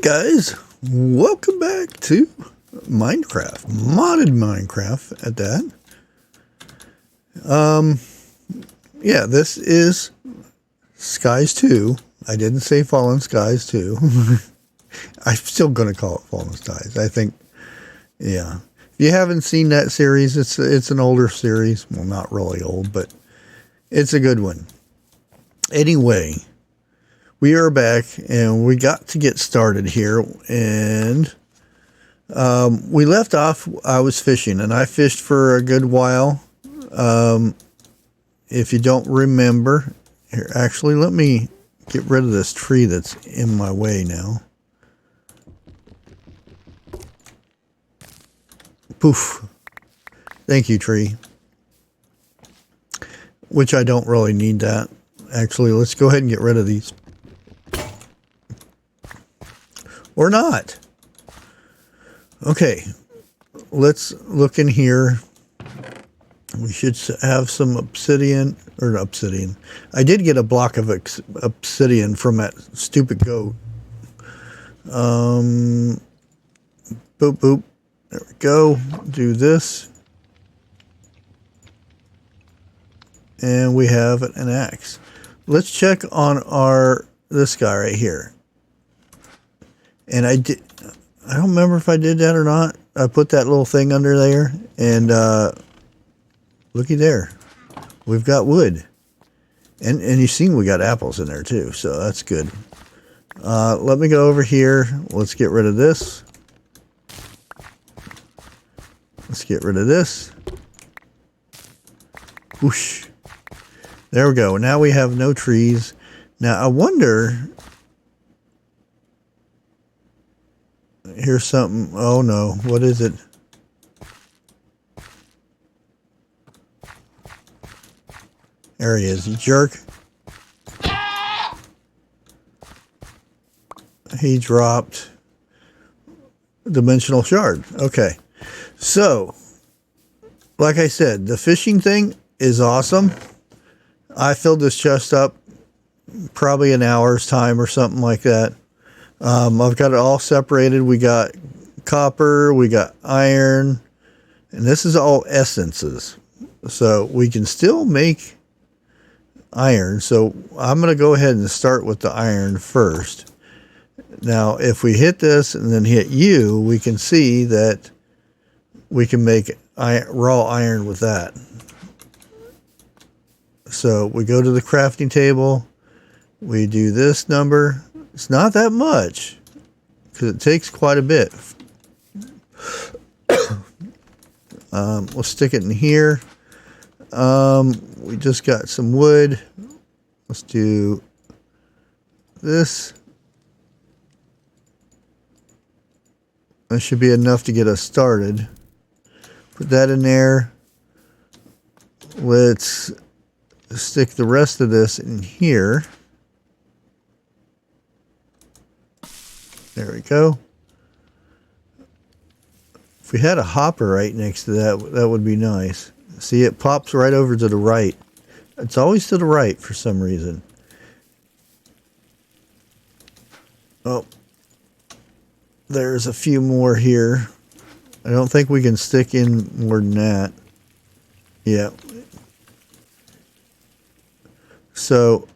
Guys, welcome back to Minecraft, modded Minecraft at that. Yeah, this is Skies 2. I didn't say Fallen Skies 2. I'm still going to call it Fallen Skies. I think, yeah. If you haven't seen that series, it's an older series. Well, not really old, but it's a good one. Anyway, we are back, and we got to get started here, and we left off. I was fishing, and I fished for a good while. If you don't remember, here, actually, let me get rid of this tree that's in my way now. Poof. Thank you, tree. Which I don't really need that. Actually, let's go ahead and get rid of these. Or not. Okay, let's look in here. We should have some obsidian, or obsidian. I did get a block of obsidian from that stupid goat. Boop, boop. There we go. Do this. And we have an axe. Let's check on this guy right here. And I don't remember if I did that or not. I put that little thing under there, and looky there. We've got wood. And you see we got apples in there too, so that's good. Let me go over here. Let's get rid of this. Let's get rid of this. Whoosh. There we go. Now we have no trees. Now I wonder... Here's something. Oh no. What is it? There he is. You jerk. He dropped dimensional shard. Okay. So, like I said, the fishing thing is awesome. I filled this chest up probably an hour's time or something like that. I've got it all separated. We got copper, we got iron, and this is all essences. So we can still make iron. So I'm going to go ahead and start with the iron first. Now, if we hit this and then hit U, we can see that we can make raw iron with that. So we go to the crafting table. We do this number. It's not that much, because it takes quite a bit. We'll stick it in here. We just got some wood. Let's do this. That should be enough to get us started. Put that in there. Let's stick the rest of this in here. There we go. If we had a hopper right next to that, that would be nice. See, it pops right over to the right. It's always to the right for some reason. Oh, there's a few more here. I don't think we can stick in more than that. Yeah. So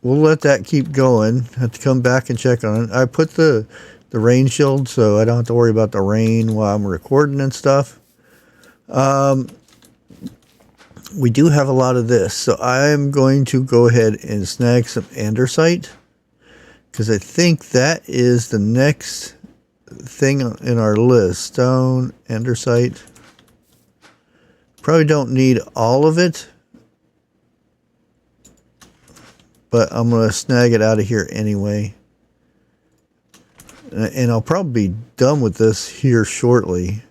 we'll let that keep going. Have to come back and check on it. I put the rain shield so I don't have to worry about the rain while I'm recording and stuff. We do have a lot of this, so I'm going to go ahead and snag some andesite, because I think that is the next thing in our list. Stone, andesite. Probably don't need all of it, but I'm going to snag it out of here anyway. And I'll probably be done with this here shortly.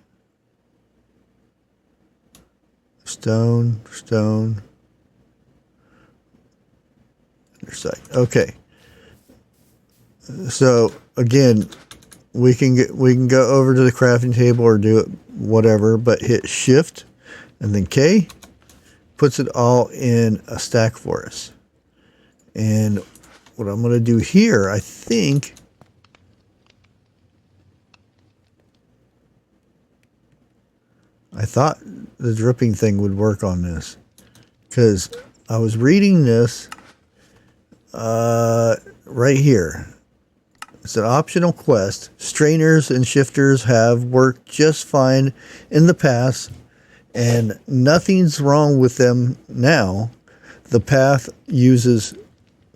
Stone, stone. Andesite. Okay. So again, we can go over to the crafting table or do it whatever, but hit Shift and then K, puts it all in a stack for us. And what I'm going to do here, I think, I thought the dripping thing would work on this, because I was reading this right here. It's an optional quest. Strainers and shifters have worked just fine in the past, and nothing's wrong with them now. The path uses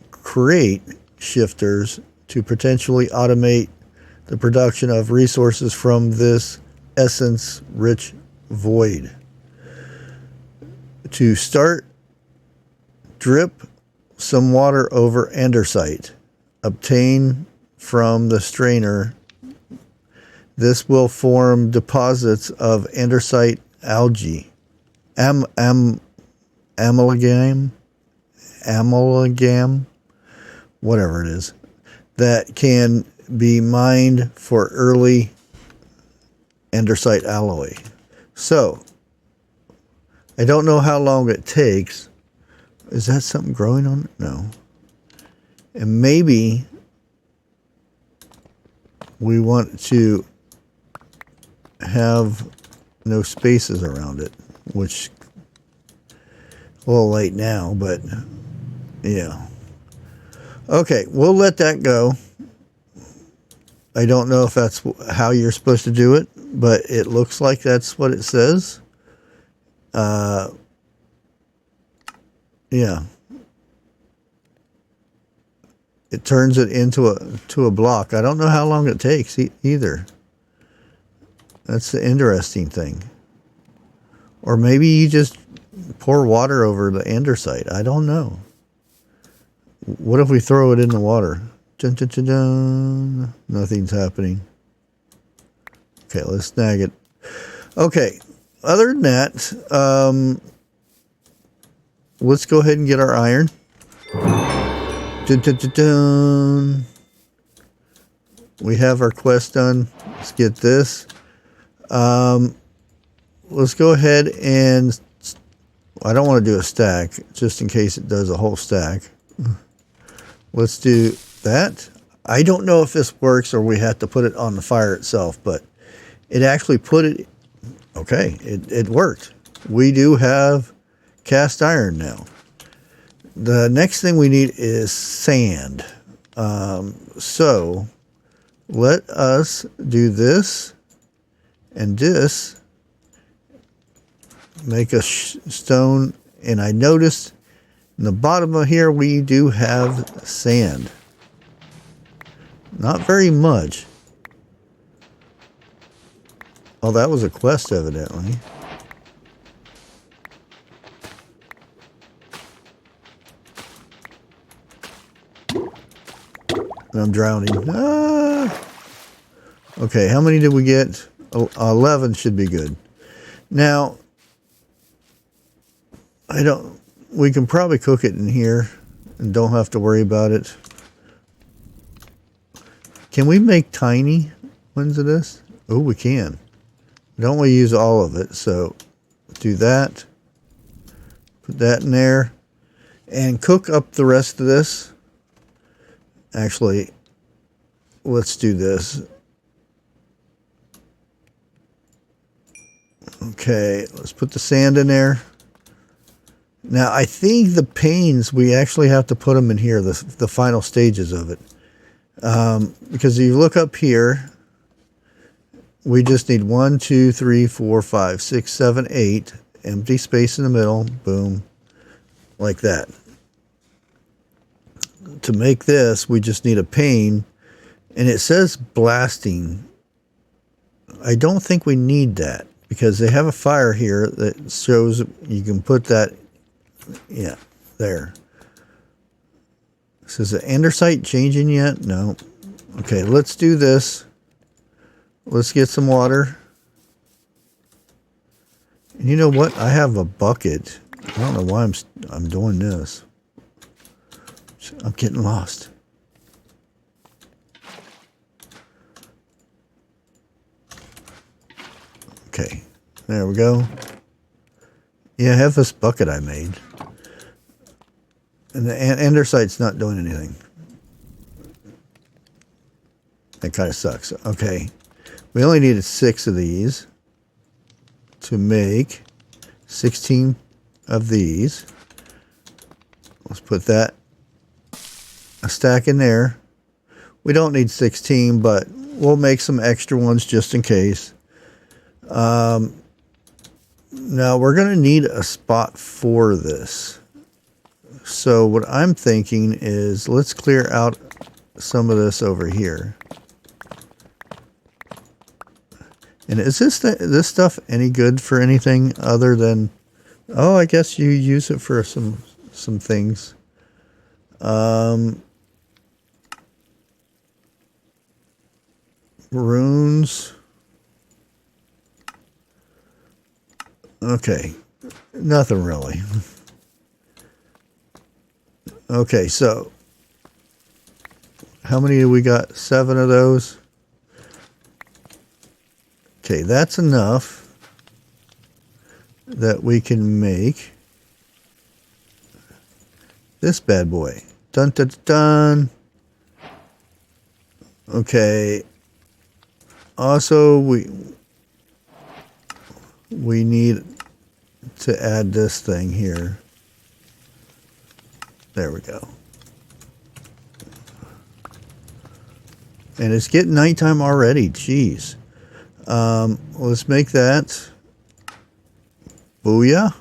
create shifters to potentially automate the production of resources from this essence-rich void. To start, drip some water over andesite. Obtain from the strainer. This will form deposits of andesite algae, amalgam, whatever it is, that can be mined for early andesite alloy. So, I don't know how long it takes. Is that something growing on it? No. And maybe we want to have no spaces around it, which a little late now, but yeah. Okay, we'll let that go. I don't know if that's how you're supposed to do it, but it looks like that's what it says. Yeah. It turns it into a block. I don't know how long it takes either. That's the interesting thing. Or maybe you just pour water over the andesite. I don't know. What if we throw it in the water? Dun, dun, dun, dun. Nothing's happening. Okay, let's snag it. Okay, other than that, let's go ahead and get our iron. Dun, dun, dun, dun. We have our quest done. Let's get this. Let's go ahead and... I don't want to do a stack, just in case it does a whole stack. Let's do that. I don't know if this works or we have to put it on the fire itself, but it actually put it... Okay, it worked. We do have cast iron now. The next thing we need is sand. So let us do this and this. Make a stone. And I noticed in the bottom of here we do have sand. Not very much. Oh, that was a quest evidently. I'm drowning. Ah! Okay, how many did we get? 11 should be good. Now, we can probably cook it in here and don't have to worry about it. Can we make tiny ones of this? Oh, we can. Don't we use all of it? So do that. Put that in there and cook up the rest of this. Actually, let's do this. Okay, let's put the sand in there. Now, I think the panes, we actually have to put them in here, the final stages of it. Because if you look up here, we just need 1, 2, 3, 4, 5, 6, 7, 8. Empty space in the middle. Boom. Like that. To make this, we just need a pane. And it says blasting. I don't think we need that. Because they have a fire here that shows you can put that... Yeah, there. So is the andesite changing yet? No. Okay, let's do this. Let's get some water. And you know what? I have a bucket. I don't know why I'm doing this. I'm getting lost. Okay, there we go. Yeah, I have this bucket I made. And the andesite's not doing anything. That kind of sucks. Okay. We only needed 6 of these. to make 16 of these. Let's put that a stack in there. We don't need 16, but we'll make some extra ones just in case. Now we're going to need a spot for this. So what I'm thinking is let's clear out some of this over here. And is this stuff any good for anything other than, oh, I guess you use it for some things. Runes. Okay, nothing really. Okay, so how many do we got? 7 of those. Okay, that's enough that we can make this bad boy. Dun dun dun. Okay. Also, we need to add this thing here. There we go. And it's getting nighttime already. Jeez. Let's make that. Booyah.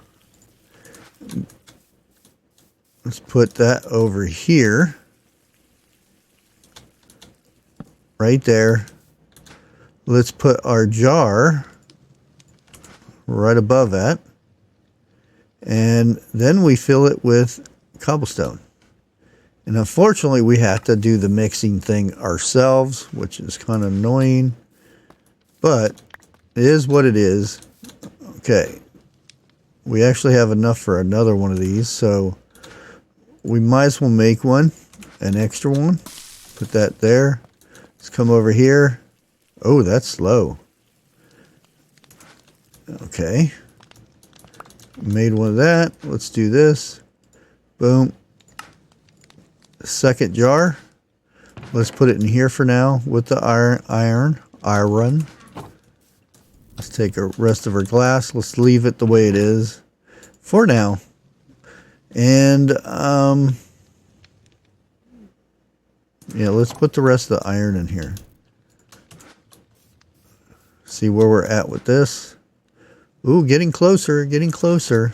Let's put that over here. Right there. Let's put our jar right above that. And then we fill it with cobblestone. And unfortunately, we have to do the mixing thing ourselves, which is kind of annoying. But it is what it is. Okay. We actually have enough for another one of these, so we might as well make one, an extra one. Put that there. Let's come over here. Oh, that's slow. Okay. Made one of that. Let's do this. Boom. Second jar. Let's put it in here for now with the iron. Let's take the rest of our glass. Let's leave it the way it is for now. And yeah, let's put the rest of the iron in here. See where we're at with this. Ooh, getting closer, getting closer.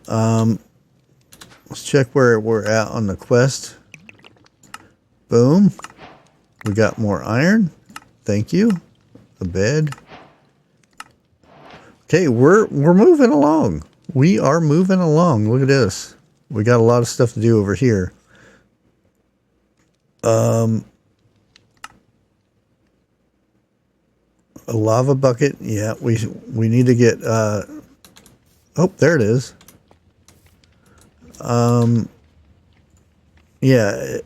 Let's check where we're at on the quest. Boom. We got more iron. Thank you. A bed. Okay, we're moving along. We are moving along. Look at this. We got a lot of stuff to do over here. A lava bucket. Yeah, we need to get oh, there it is. Yeah.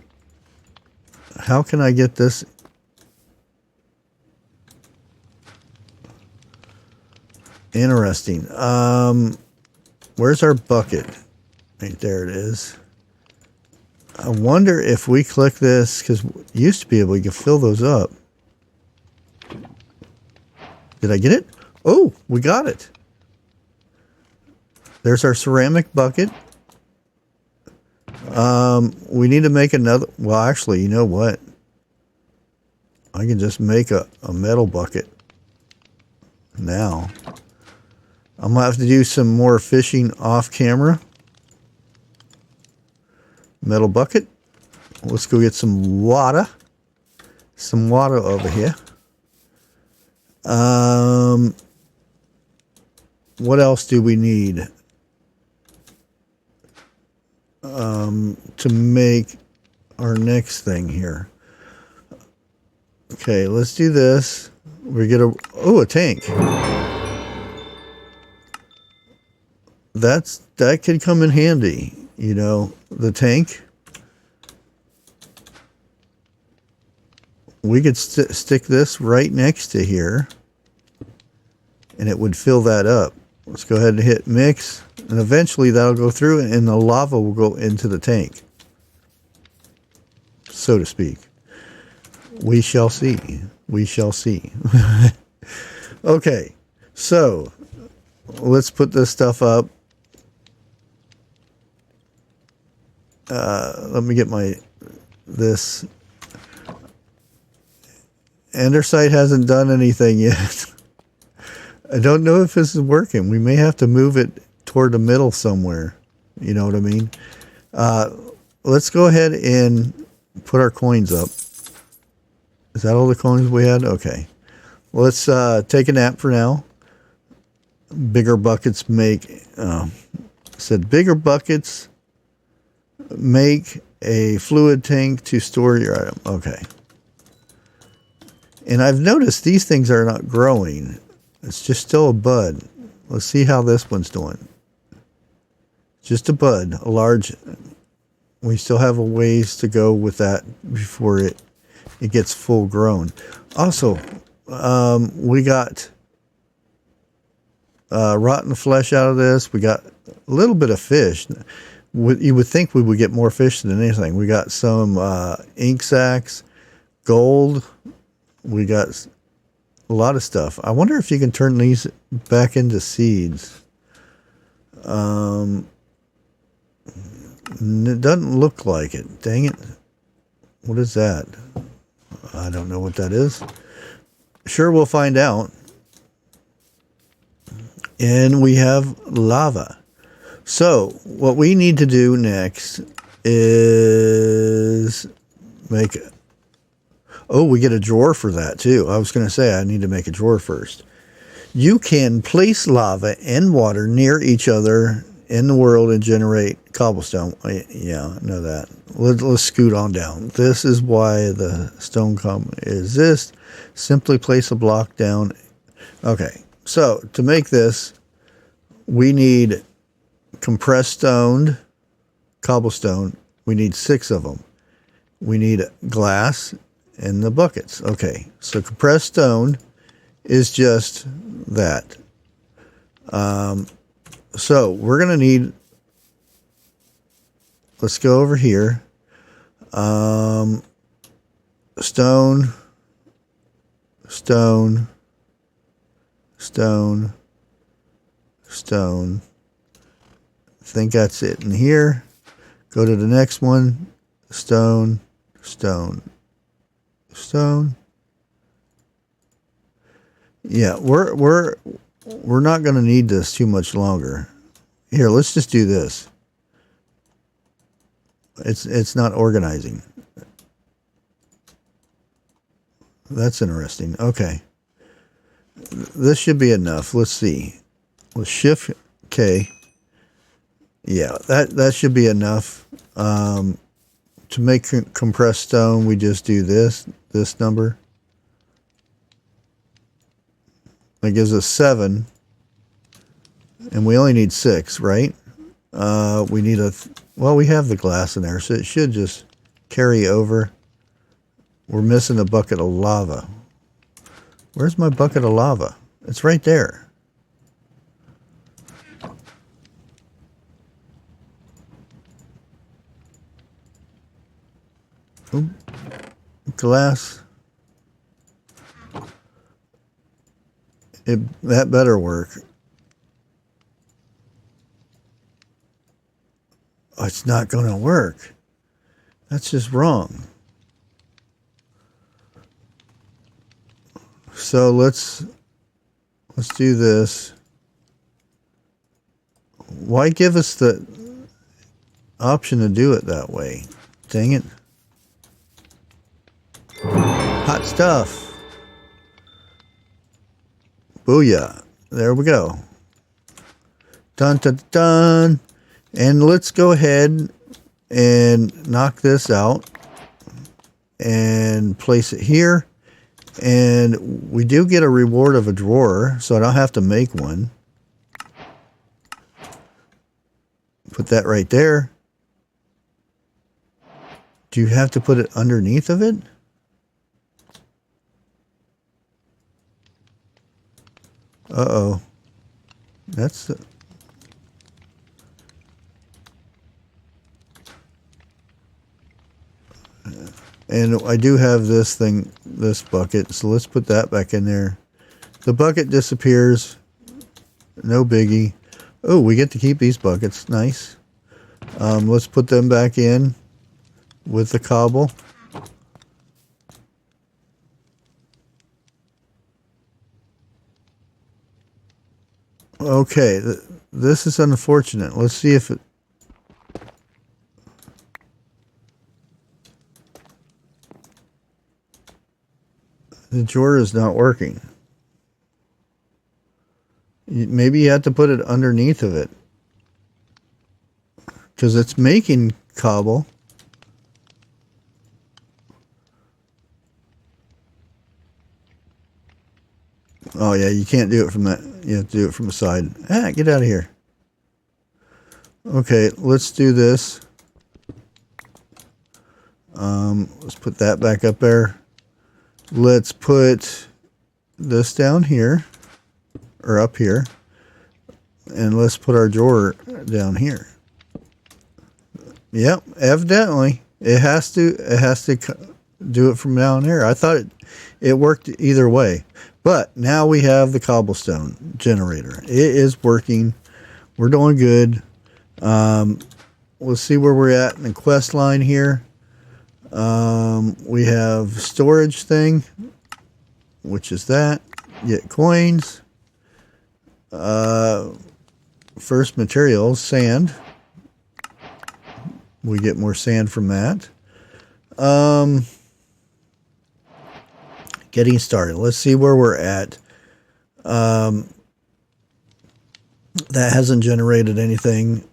How can I get this? Interesting. Where's our bucket? Right there it is. I wonder if we click this, because used to be able to fill those up. Did I get it? Oh, we got it. There's our ceramic bucket. We need to make another. Well, actually, you know what? I can just make a metal bucket now. I'm going to have to do some more fishing off camera. Metal bucket. Let's go get some water. Some water over here. What else do we need to make our next thing here? Okay, let's do this. We get a tank. That could come in handy, you know, the tank. We could stick this right next to here, and it would fill that up. Let's go ahead and hit mix, and eventually that'll go through, and the lava will go into the tank, so to speak. We shall see. We shall see. Okay, So let's put this stuff up. Let me get this. Andesite hasn't done anything yet. I don't know if this is working. We may have to move it toward the middle somewhere. You know what I mean? Let's go ahead and put our coins up. Is that all the coins we had? Okay. Let's take a nap for now. Bigger buckets make... said bigger buckets make a fluid tank to store your item. Okay. And I've noticed these things are not growing. It's just still a bud. Let's see how this one's doing. Just a bud, a large. We still have a ways to go with that before it gets full grown. Also, we got rotten flesh out of this. We got a little bit of fish. You would think we would get more fish than anything. We got some ink sacs, gold. We got a lot of stuff. I wonder if you can turn these back into seeds. It doesn't look like it. Dang it. What is that? I don't know what that is. Sure, we'll find out. And we have lava. So, what we need to do next is make... Oh, we get a drawer for that too. I was going to say I need to make a drawer first. You can place lava and water near each other in the world and generate cobblestone. Yeah, I know that. Let's scoot on down. This is why the stone exists. Simply place a block down. Okay, so to make this, we need compressed stone, cobblestone. We need 6 of them. We need glass and the buckets. Okay, so compressed stone is just that. So we're going to need, let's go over here. Stone, stone, stone, stone. I think that's it in here. Go to the next one. Stone, stone, stone. Yeah, we're not going to need this too much longer. Here, let's just do this. It's not organizing. That's interesting. Okay. This should be enough. Let's see. Let's shift K. Yeah, that should be enough. To make compressed stone, we just do this number. That gives us 7. And we only need 6, right? We need well, we have the glass in there, so it should just carry over. We're missing a bucket of lava. Where's my bucket of lava? It's right there. Ooh. Glass. That better work. Oh, it's not going to work. That's just wrong. So let's do this. Why give us the option to do it that way? Dang it. Hot stuff. Booyah. There we go. Dun, dun, dun. And let's go ahead and knock this out and place it here. And we do get a reward of a drawer, so I don't have to make one. Put that right there. Do you have to put it underneath of it? Uh-oh. That's... And I do have this bucket, so let's put that back in there. The bucket disappears. No biggie. Oh, we get to keep these buckets. Nice. Let's put them back in with the cobble. Okay, this is unfortunate. Let's see if it... The drawer is not working. Maybe you have to put it underneath of it, because it's making cobble. Oh yeah, you can't do it from that. You have to do it from the side. Ah, get out of here. Okay, let's do this. Let's put that back up there. Let's put this down here, or up here, and let's put our drawer down here. Yep, evidently it has to do it from down here. I thought it worked either way, but now we have the cobblestone generator. It is working. We're doing good. Let's see where we're at in the quest line here. We have storage thing, which is that. Get coins. First materials, sand. We get more sand from that. Getting started. Let's see where we're at. That hasn't generated anything.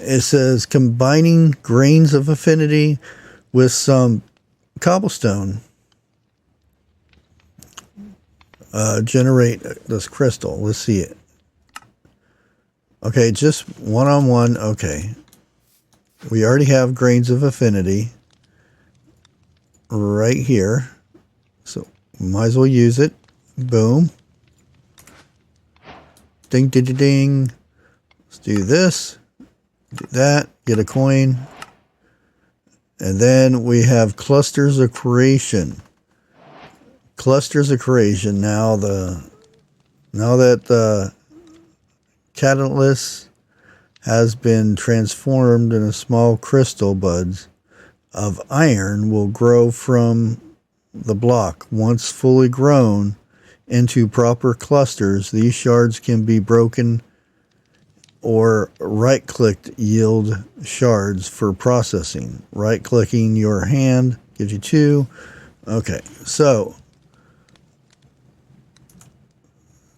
It says combining grains of affinity with some cobblestone. Generate this crystal. Let's see it. Okay, just one-on-one. Okay. We already have grains of affinity right here. So might as well use it. Boom. Ding, ding, ding, ding. Let's do this. Do that. Get a coin. And then we have clusters of creation. Clusters of creation. Now that the catalyst has been transformed in a small crystal, buds of iron will grow from the block. Once fully grown into proper clusters, these shards can be broken or right-clicked, yield shards for processing. Right-clicking your hand gives you 2. Okay, so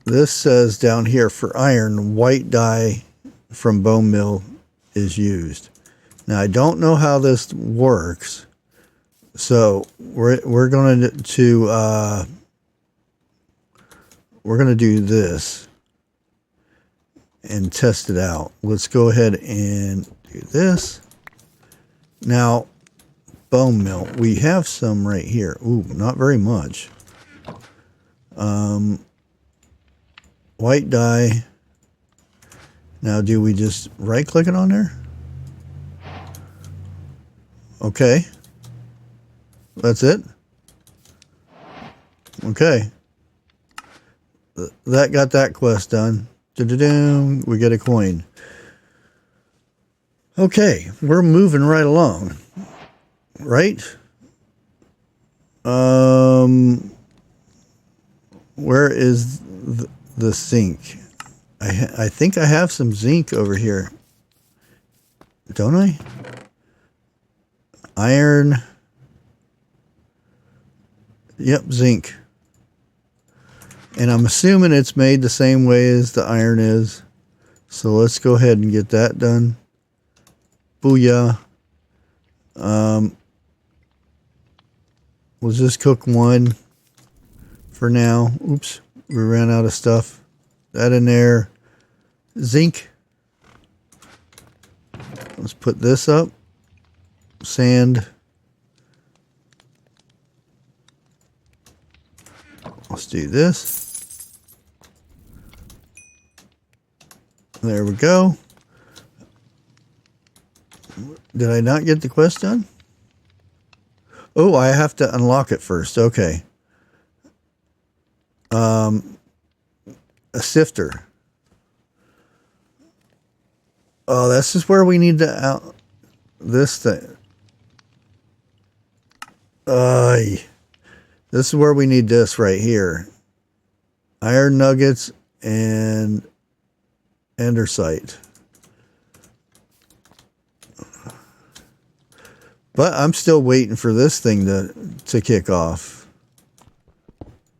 this says down here for iron, white dye from bone meal is used. Now I don't know how this works, so we're going to do this and test it out. Let's go ahead and do this. Now bone meal, we have some right here. Ooh, not very much. White dye. Now, do we just right-click it on there? Okay. That's it? Okay. That got that quest done. Da-da-doom. We get a coin. Okay. We're moving right along. Right? Where is the zinc? I think I have some zinc over here. Don't I? Iron. Yep, zinc. And I'm assuming it's made the same way as the iron is. So let's go ahead and get that done. Booyah. We'll just cook one for now. Oops, we ran out of stuff. That in there. Zinc. Let's put this up. Sand. Let's do this. There we go. Did I not get the quest done? Oh, I have to unlock it first. Okay. a sifter. Oh, this is where we need to out this thing. This is where we need this right here. Iron nuggets and andesite. But I'm still waiting for this thing to kick off.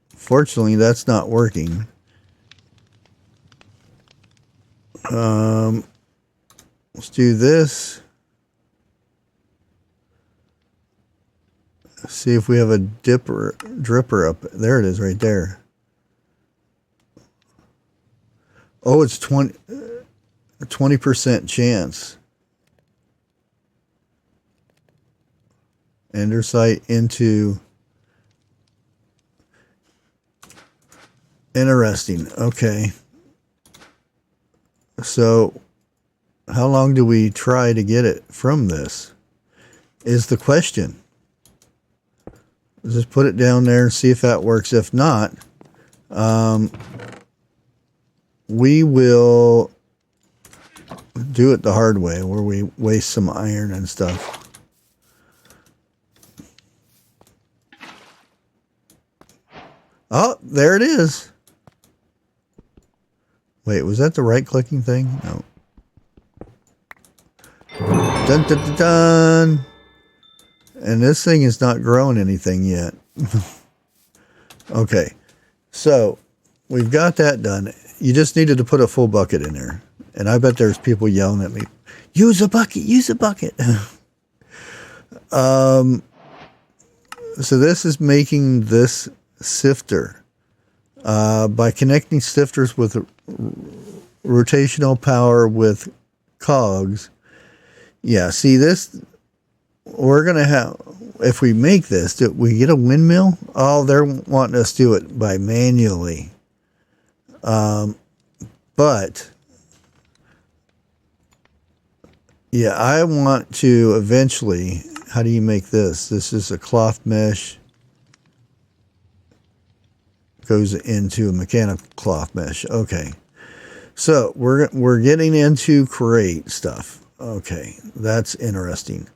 Fortunately, that's not working. Let's do this. See if we have a dripper up. There it is right there. Oh, it's 20% chance. Andesite into. Interesting. Okay. So, how long do we try to get it from this? Is the question. Just put it down there and see if that works. If not, we will do it the hard way, where we waste some iron and stuff. Oh, there it is. Wait, was that the right-clicking thing? No. Dun, dun, dun, dun. And this thing is not growing anything yet. Okay. So, we've got that done. You just needed to put a full bucket in there. And I bet there's people yelling at me, use a bucket, use a bucket. So this is making this sifter. By connecting sifters with rotational power with cogs. Yeah, see this, we're going to have, if we make this, do we get a windmill? Oh, they're wanting us to do it by manually. But, yeah, I want to eventually, how do you make this? This is a cloth mesh. Goes into a mechanical cloth mesh. Okay. So, we're getting into create stuff. Okay, that's interesting.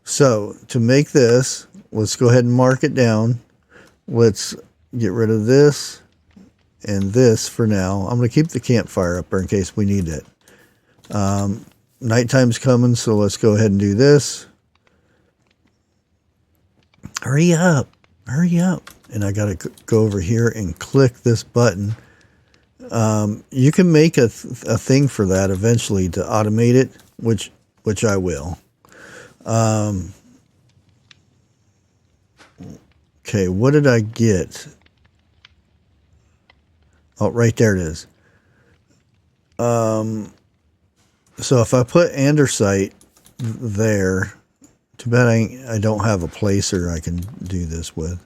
So, to make this, let's go ahead and mark it down. Let's get rid of this and this for now. I'm going to keep the campfire up there in case we need it. Nighttime's coming, so let's go ahead and do this. Hurry up. Hurry up. And I got to go over here and click this button. You can make a thing for that eventually to automate it, which I will. Okay, what did I get? Oh, right there it is. So if I put andesite there, too bad I don't have a placer I can do this with.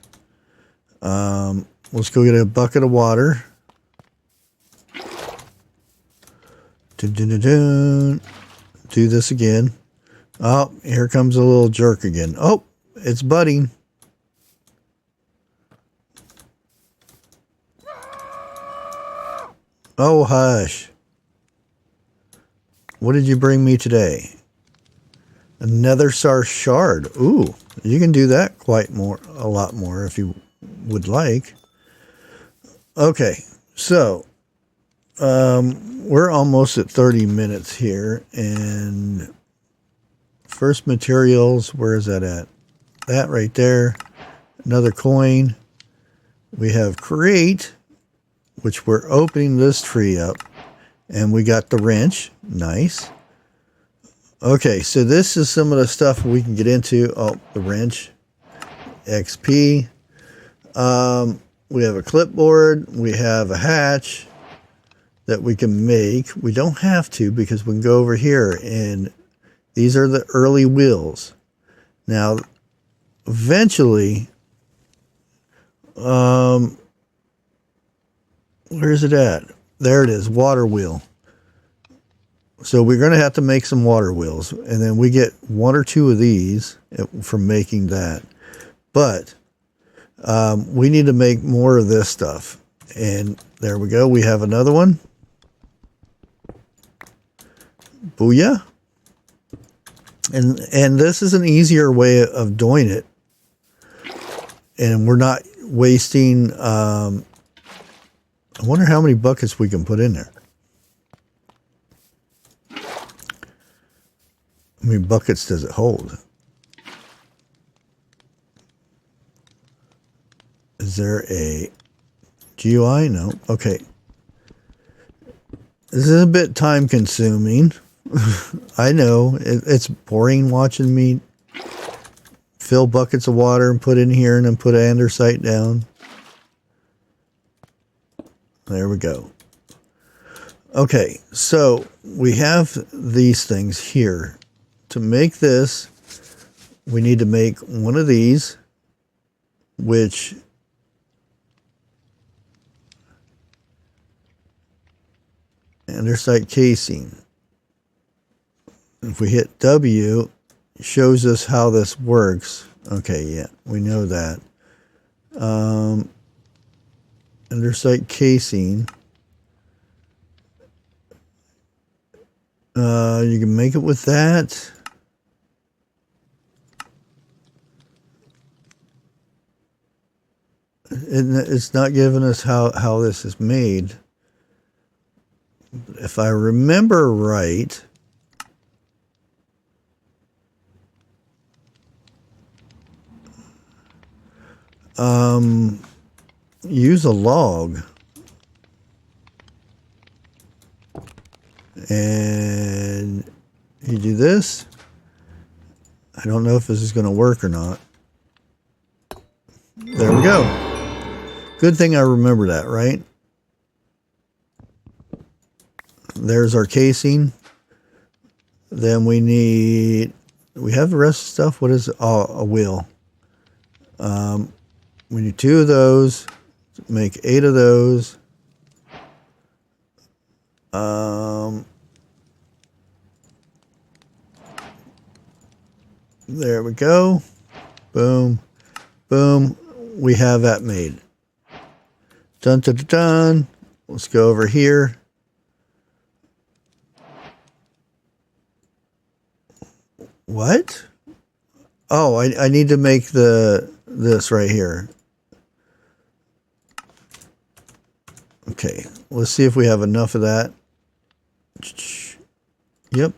Let's go get a bucket of water. Do this again. Oh, here comes a little jerk again. Oh, it's budding. Oh, hush. What did you bring me today? Another star shard. Ooh, you can do that a lot more if you would like. Okay, so we're almost at 30 minutes here, and first materials, where is that at? That right there. Another coin. We have create, which we're opening this tree up, and we got the wrench. Nice. Okay, so this is some of the stuff we can get into. Oh, the wrench. XP. We have a clipboard. We have a hatch that we can make. We don't have to because we can go over here, and these are the early wheels. Now, eventually, where is it at? There it is, water wheel. So we're going to have to make some water wheels, and then we get one or two of these from making that. But we need to make more of this stuff, And there we go. We have another one. Booyah. And this is an easier way of doing it. And we're not wasting, I wonder how many buckets we can put in there. How many buckets does it hold? Is there a GUI? No. Okay. This is a bit time consuming. I know. It's boring watching me fill buckets of water and put in here and then put an andesite down. There we go. Okay, so we have these things here. To make this, we need to make one of these, which andesite casing. If we hit W, it shows us how this works. Okay, yeah, we know that. Andesite casing. You can make it with that. It's not giving us how this is made. If I remember right, use a log and you do this. I don't know if this is going to work or not. There we go. Good thing I remember that, right? There's our casing. Then we have the rest of the stuff. What is it? Oh, a wheel. We need 2 of those. Make 8 of those. There we go. Boom. Boom. We have that made. Dun, dun, dun, dun. Let's go over here. What? Oh, I need to make this right here. Okay, let's see if we have enough of that. Yep.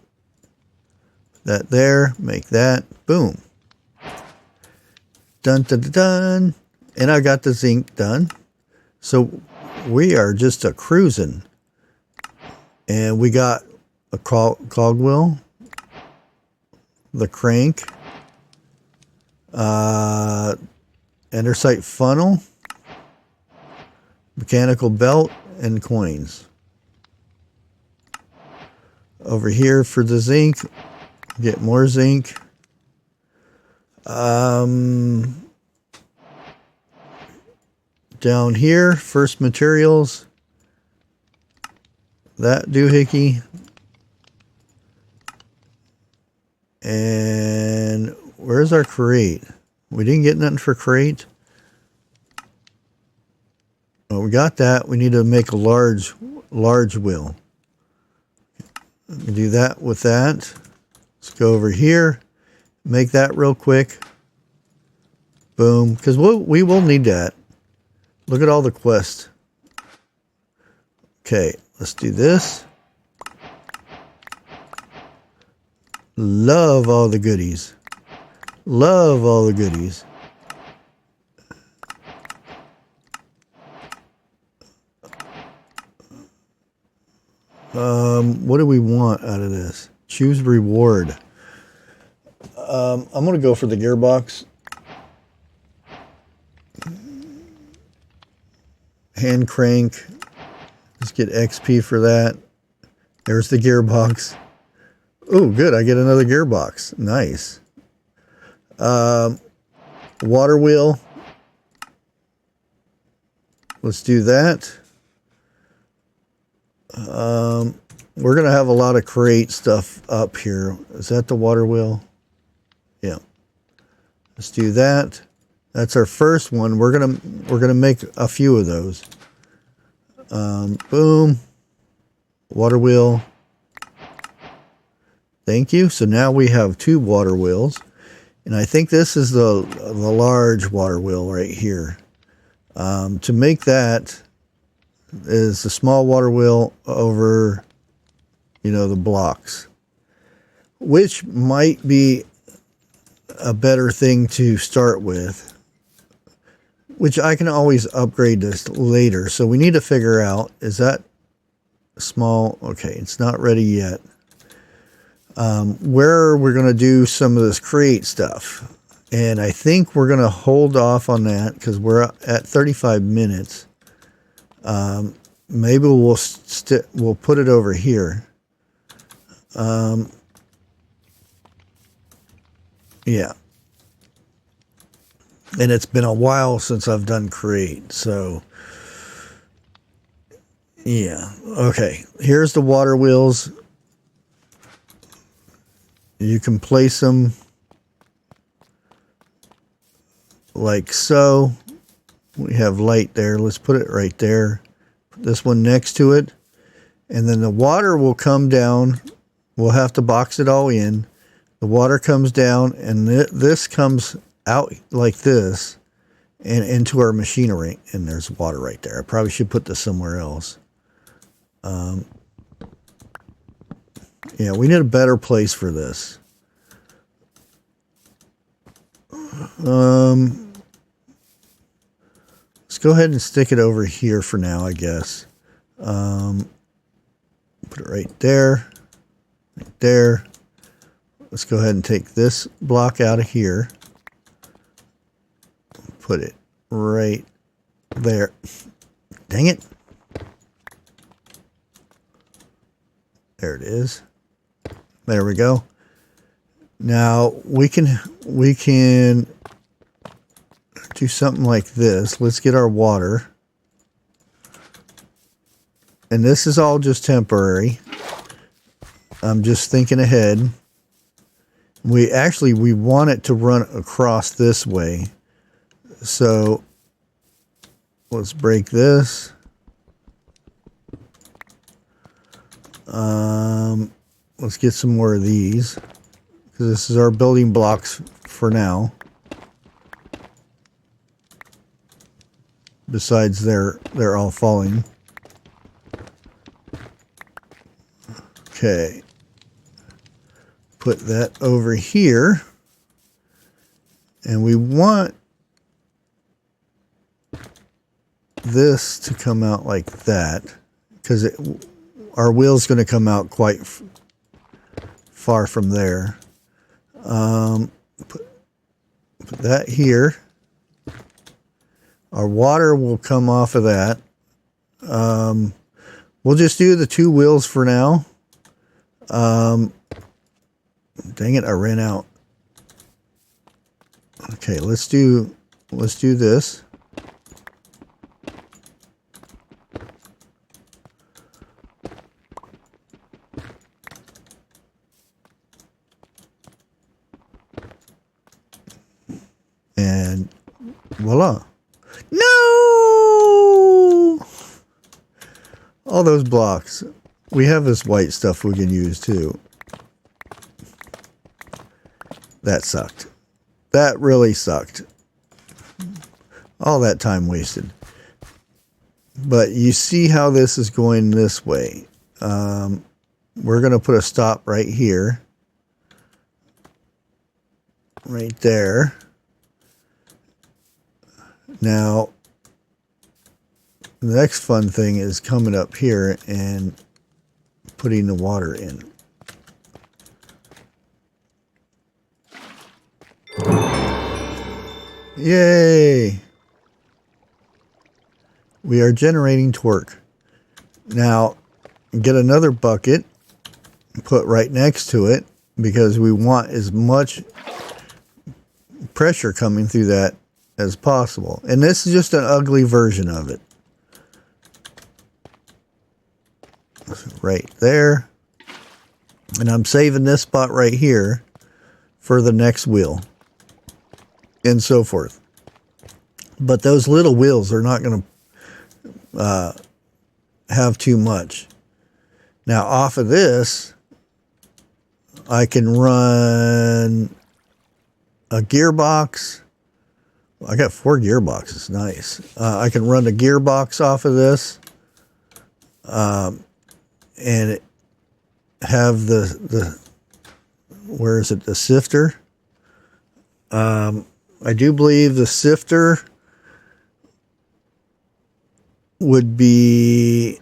That there, make that. Boom. Dun, dun, dun, dun. And I got the zinc done. So we are just a cruising. And we got a cogwheel, the crank, andesite funnel, mechanical belt, and coins. Over here for the zinc, get more zinc. Down here, first materials, that doohickey. And where's our crate? We didn't get nothing for crate. Oh, we got that. We need to make a large wheel. Do that with that. Let's go over here. Make that real quick. Boom. Because we will need that. Look at all the quests. Okay, let's do this. Love all the goodies. Love all the goodies. What do we want out of this? Choose reward. I'm going to go for the gearbox. Hand crank. Let's get XP for that. There's the gearbox. Oh, good. I get another gearbox. Nice. Water wheel. Let's do that. We're going to have a lot of crate stuff up here. Is that the water wheel? Yeah. Let's do that. That's our first one. We're gonna make a few of those. Boom. Water wheel. Thank you. So now we have 2 water wheels. And I think this is the large water wheel right here. To make that is the small water wheel over, the blocks. Which might be a better thing to start with. Which I can always upgrade this later. So we need to figure out, is that small? Okay, it's not ready yet. Where we're going to do some of this create stuff. And I think we're going to hold off on that because we're at 35 minutes. Maybe we'll put it over here. Yeah. And it's been a while since I've done create, so yeah. Okay, here's the water wheels. You can place them like so. We have light there. Let's put it right there. Put this one next to it. And then the water will come down. We'll have to box it all in. The water comes down, and this comes out like this and into our machinery. And there's water right there. I probably should put this somewhere else. Yeah, we need a better place for this. Let's go ahead and stick it over here for now, I guess. Put it right there. Right there. Let's go ahead and take this block out of here. Put it right there. Dang it. There it is. There we go. Now we can do something like this. Let's get our water. And this is all just temporary. I'm just thinking ahead. We want it to run across this way. So let's break this. Let's get some more of these, because this is our building blocks for now. Besides, they're all falling. Okay. Put that over here. And we want this to come out like that, because our wheel's going to come out quite far from there. Put that here. Our water will come off of that. We'll just do the 2 wheels for now. Dang it, I ran out. Okay, let's do this. And voila. No! All those blocks. We have this white stuff we can use too. That sucked. That really sucked. All that time wasted. But you see how this is going this way. We're going to put a stop right here. Right there. Now, the next fun thing is coming up here and putting the water in. Yay! We are generating torque. Now, get another bucket, put right next to it, because we want as much pressure coming through that as possible. And this is just an ugly version of it. Right there. And I'm saving this spot right here for the next wheel. And so forth. But those little wheels are not going to have too much. Now off of this, I can run a gearbox. I got 4 gearboxes. Nice. I can run a gearbox off of this, and have the where is it? The sifter. I do believe the sifter would be,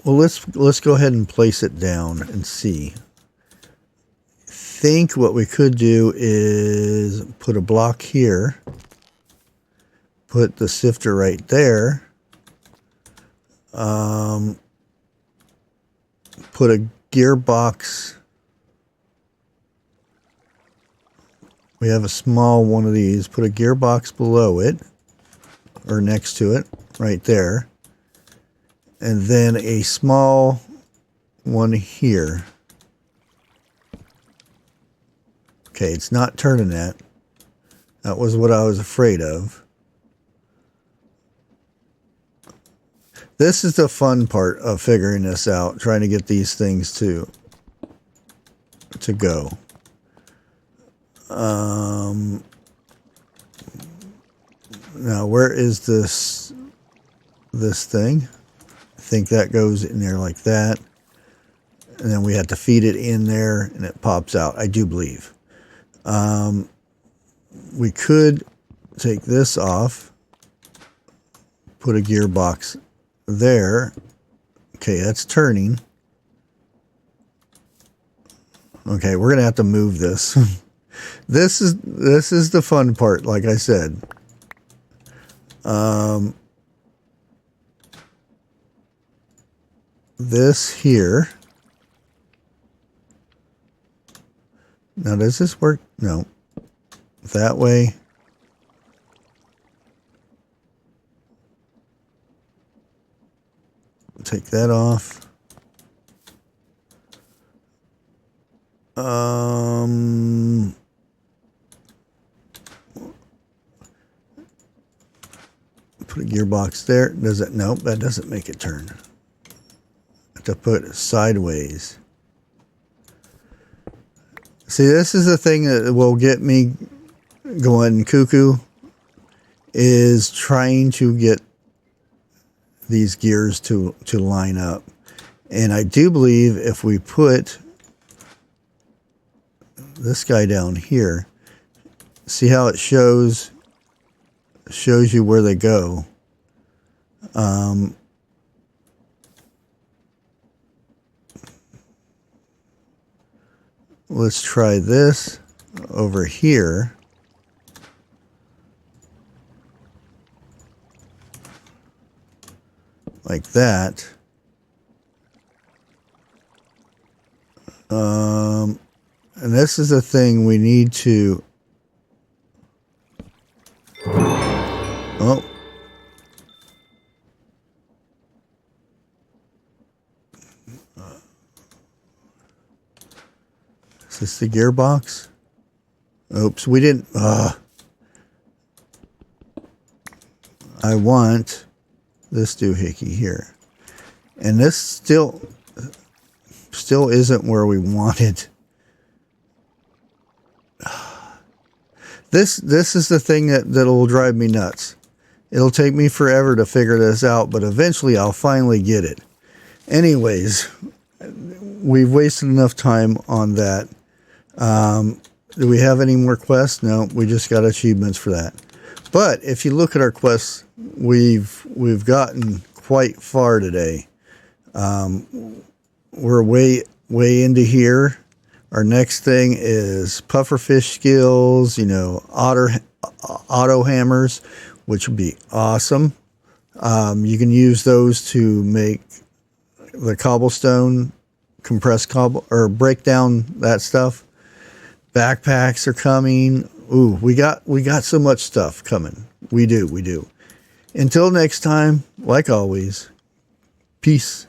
well, let's go ahead and place it down and see. Think what we could do is put a block here, put the sifter right there, put a gearbox. We have a small one of these, put a gearbox below it or next to it right there, and then a small one here. Okay, it's not turning that. That was what I was afraid of. This is the fun part of figuring this out, trying to get these things to go. Now, where is this thing? I think that goes in there like that. And then we have to feed it in there and it pops out, I do believe. We could take this off, put a gearbox there. Okay, that's turning. Okay, we're gonna have to move this. This is the fun part, like I said. This here. Now, does this work? No. That way. Take that off. Put a gearbox there. Does it? Nope, that doesn't make it turn. I have to put it sideways. See, this is the thing that will get me going cuckoo, is trying to get these gears to line up. And I do believe if we put this guy down here, see how it shows you where they go. Let's try this over here. Like that. And this is the thing we need to... Oh. Is this the gearbox? Oops, we didn't... I want this doohickey here. And this still isn't where we wanted. This is the thing that'll drive me nuts. It'll take me forever to figure this out, but eventually I'll finally get it. Anyways, we've wasted enough time on that. Do we have any more quests? No, we just got achievements for that. But if you look at our quests, we've gotten quite far today. We're way into here. Our next thing is pufferfish skills, auto hammers, which would be awesome. You can use those to make the cobblestone, compressed cobble, or break down that stuff. Backpacks are coming. Ooh, we got so much stuff coming. We do. Until next time, like always, peace.